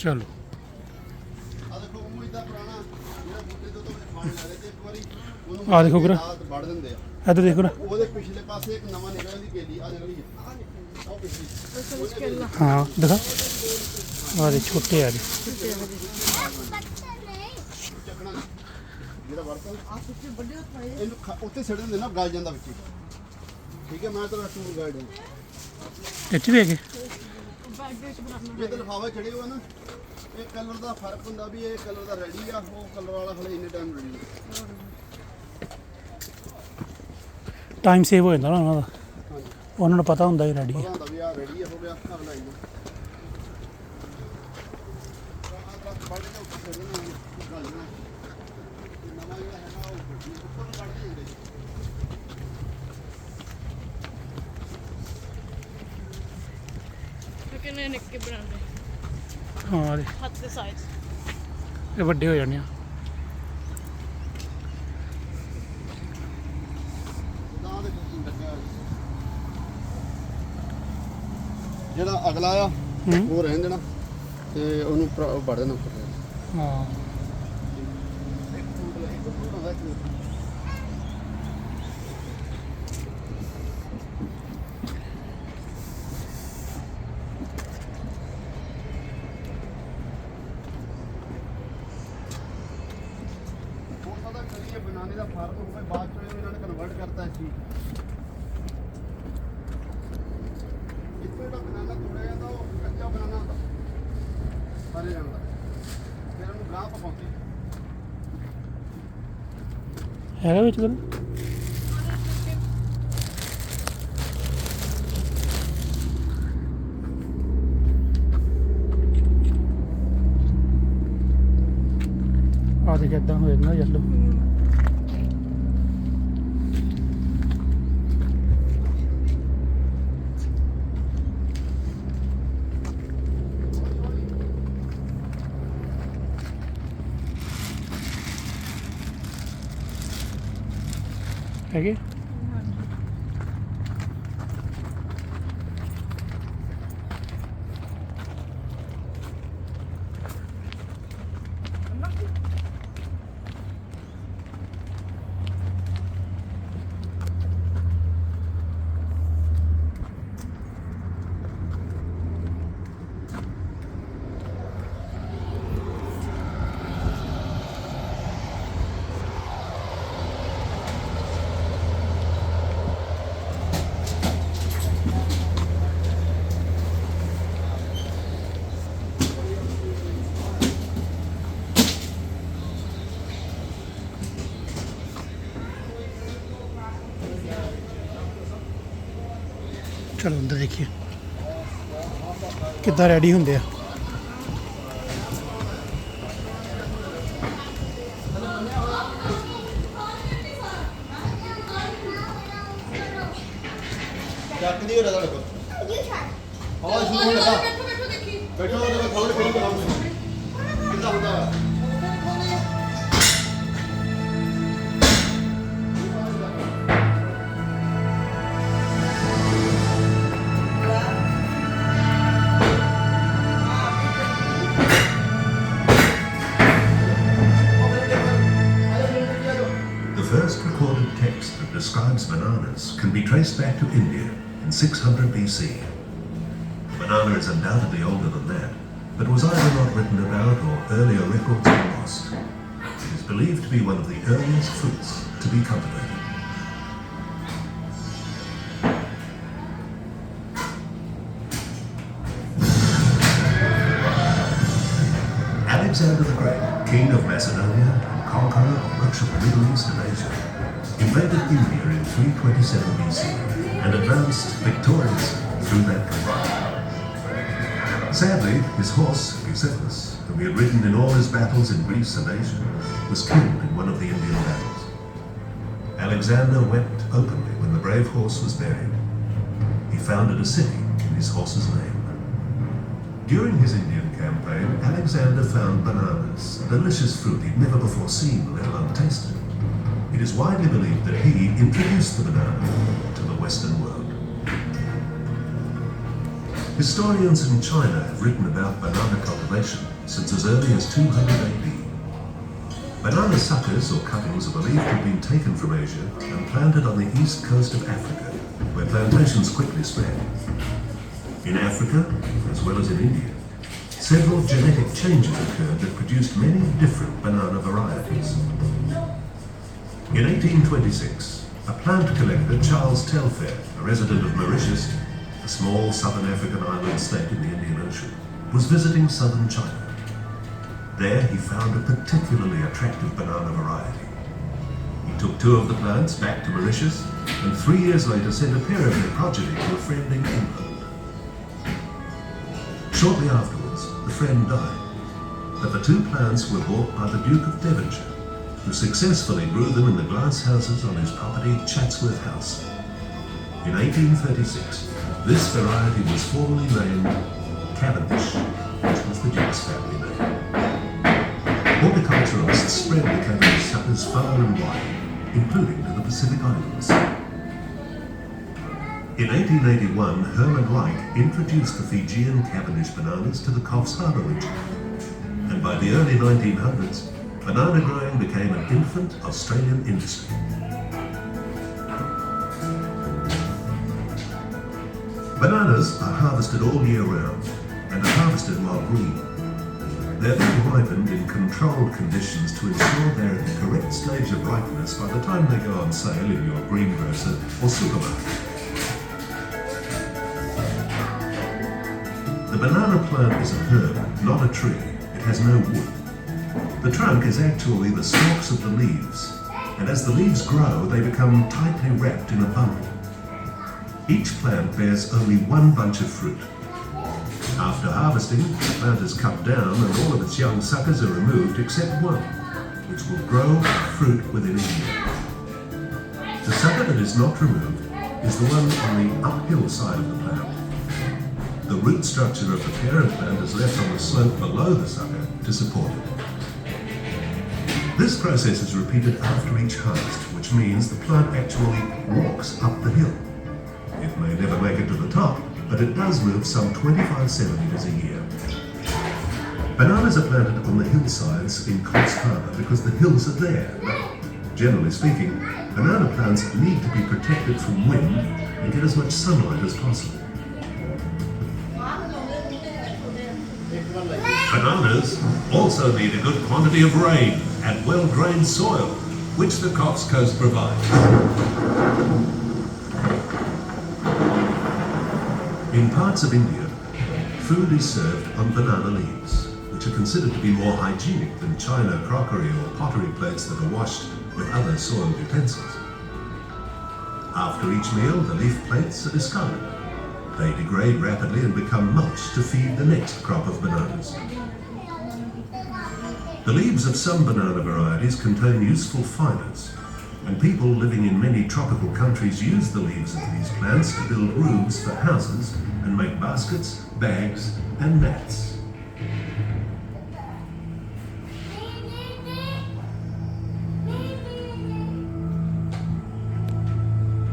ਚਲੋ ਆ ਦੇਖੋ ਉਹ ਇਦਾਂ ਪੁਰਾਣਾ ਜਿਹੜਾ ਬੂਟੇ ਤੋਂ ਫਲ ਲੈ ਰਹੇ ਤੇ ਇੱਕ ਵਾਰੀ ਉਹਨੂੰ ਆ ਦੇਖੋ ਵੀਰ ਵੜ ਦਿੰਦੇ ਆ। ਇੱਧਰ ਦੇਖੋ ਨਾ ਉਹਦੇ ਪਿਛਲੇ ਪਾਸੇ ਇੱਕ ਨਵਾਂ ਨਿਕਲਿਆ ਦੀ ਕੇਲੀ ਆ ਨਿਕਲੀ ਉਹ ਪਿਛਲੀ ਹਾਂ ਦਿਖਾ ਆ ਦੇ ਛੋਟੇ ਆ ਜੀ ਚੱਕਣਾ ਜਿਹੜਾ ਵੜਤਾ ਆ ਪਿੱਛੇ ਵੱਡੇ ਇਹਨੂੰ ਉੱਤੇ ਸਿੱਟ ਦਿੰਦੇ ਨਾ ਗਲ ਜਾਂਦਾ ਵਿੱਚ ਠੀਕ ਹੈ। ਮੈਂ ਤਾਂ ਟੂਰ ਗਾਈਡ ਹਾਂ ਇੱਥੇ ਵੀ ਹੈਗੇ ਇਹਦੇ ਲਿਫਾਫੇ ਚੜੇ ਹੋਏ ਨਾ ਇਹ ਕਲਰ ਦਾ ਫਰਕ ਹੁੰਦਾ ਵੀ ਇਹ ਕਲਰ ਦਾ ਰੈਡੀ ਆ ਉਹ ਕਲਰ ਵਾਲਾ ਹਲੇ ਇੰਨੇ ਟਾਈਮ ਰੈਡੀ ਨਹੀਂ। ਟਾਈਮ ਸੇਵ ਹੋ ਜਾਂਦਾ ਨਾ ਉਹਨਾਂ ਦਾ ਹਾਂਜੀ ਉਹਨਾਂ ਨੂੰ ਪਤਾ ਹੁੰਦਾ ਹੀ ਰੈਡੀ ਪਤਾ ਹੁੰਦਾ ਵੀ ਆ ਰੈਡੀ ਹੋ ਗਿਆ ਅਗਲਾ ਹੀ ਕਿੰਨੇ ਨਿੱਕੇ ਬਣਾਉਂਦੇ ਹਾਂ ਦੇ ਹੱਥ ਦੇ ਸਾਈਜ਼ ਇਹ ਵੱਡੇ ਹੋ ਜਾਣੇ ਆ ਜਿਹੜਾ ਅਗਲਾ ਆ ਉਹ ਰਹਿਣ ਦੇਣਾ ਤੇ ਉਹਨੂੰ ਵੜ ਦੇਣਾ ਉੱਪਰ ਹਾਂ ਬਣਾਉਣੇ ਦਾ ਫਾਰਮ ਹੋਊਗਾ ਬਾਅਦ ਚ ਇਹਨਾਂ ਨੇ ਕਨਵਰਟ ਕਰਤਾ ਇਸ ਚੀਜ਼ ਇੱਥੇ ਦਾ ਬਨਾਨਾ ਥੋੜਾ ਜਿਹਾ ਤਾਂ ਉਹ ਕੱਚਾ ਬਨਾਨਾ ਹੁੰਦਾ ਸਾਰੇ ਜਾਂਦਾ ਫਿਰ ਉਹਨੂੰ ਗਾਹ ਪਕਾਉਂਦੇ ਹੈਗਾ ਵਿੱਚ ਗੱਲ ਆ ਦੇਖ ਏਦਾਂ ਹੋ ਜਾਂਦਾ ਯੈਲੋ ਹੈਗੇ ਚਲੋ ਅੰਦਰ ਦੇਖੀਏ ਕਿੱਦਾਂ ਰੈਡੀ ਹੁੰਦੇ ਆ ਚੱਕ ਦੀ ਹੋ ਰਿਹਾ ਤੁਹਾਡੇ ਕੋਲ ਆਵਾਜ਼ ਸ਼ੁਰੂ ਹੋਣ ਲੱਗਾ ਬੈਠੋ ਉਹਦੇ ਕੋਲ ਖੋਲ ਕੇ ਕਰਾਉਂਦੇ ਕਿੱਦਾਂ ਹੁੰਦਾ ਵਾ The first recorded text that describes bananas can be traced back to India in 600 BC. Banana is undoubtedly older than that, but was either not written about or earlier records were lost. It is believed to be one of the earliest fruits to be cultivated. Alexander the Great, king of Macedonia and conqueror of much of the Middle East and Asia, invaded India in 327 BC and advanced victoriously through that country. Sadly, his horse, Bucephalus, whom he had ridden in all his battles in Greece and Asia, was killed in one of the Indian battles. Alexander wept openly when the brave horse was buried. He founded a city in his horse's name. During his Indian campaign, Alexander found bananas, a delicious fruit he'd never before seen, let alone tasted. It is widely believed that he introduced the banana to the Western world. Historians in China have written about banana cultivation since as early as 200 AD. Banana suckers or cuttings are believed to have been taken from Asia and planted on the east coast of Africa, where plantations quickly spread. In Africa, as well as in India, several genetic changes occurred that produced many different banana varieties. In 1826, a plant collector, Charles Telfair, a resident of Mauritius, a small southern African island state in the Indian Ocean, was visiting southern China. There he found a particularly attractive banana variety. He took 2 of the plants back to Mauritius and 3 years later sent a pair of their progeny to a friend in England. Shortly afterwards, the friend died, but the 2 plants were bought by the Duke of Devonshire, who successfully grew them in the glass houses on his property Chatsworth House. In 1836, this variety was formally named Cavendish, which was the Duke's family name. Horticulturists spread the Cavendish suckers far and wide, including to the Pacific Islands. In 1881, Herman Reich introduced the Fijian Cavendish bananas to the Coffs Harber region, and by the early 1900s, banana growing became an infant Australian industry. Bananas are harvested all year round and are harvested while green. They're then ripened in controlled conditions to ensure they're at the correct stage of ripeness by the time they go on sale in your greengrocer or supermarket. The banana plant is a herb, not a tree. It has no wood. The trunk is actually the stalks of the leaves, and as the leaves grow, they become tightly wrapped in a bundle. Each plant bears only 1 bunch of fruit. After harvesting, the plant is cut down and all of its young suckers are removed except one, which will grow fruit within a year. The sucker that is not removed is the one on the uphill side of the plant. The root structure of the parent plant is left on the slope below the sucker to support it. This process is repeated after each harvest, which means the plant actually walks up the hill. It may never make it to the top, but it does move some 25 centimeters a year. Bananas are planted on the hillsides in Coffs Harber because the hills are there. But generally speaking, banana plants need to be protected from wind and get as much sunlight as possible. Bananas also need a good quantity of rain and well-drained soil, which the Coffs Coast provides. In parts of India, food is served on banana leaves, which are considered to be more hygienic than china, crockery or pottery plates that are washed with other soiled utensils. After each meal, the leaf plates are discarded. They degrade rapidly and become mulch to feed the next crop of bananas. The leaves of some banana varieties contain useful fibers, and people living in many tropical countries use the leaves of these plants to build roofs for houses and make baskets, bags, and mats.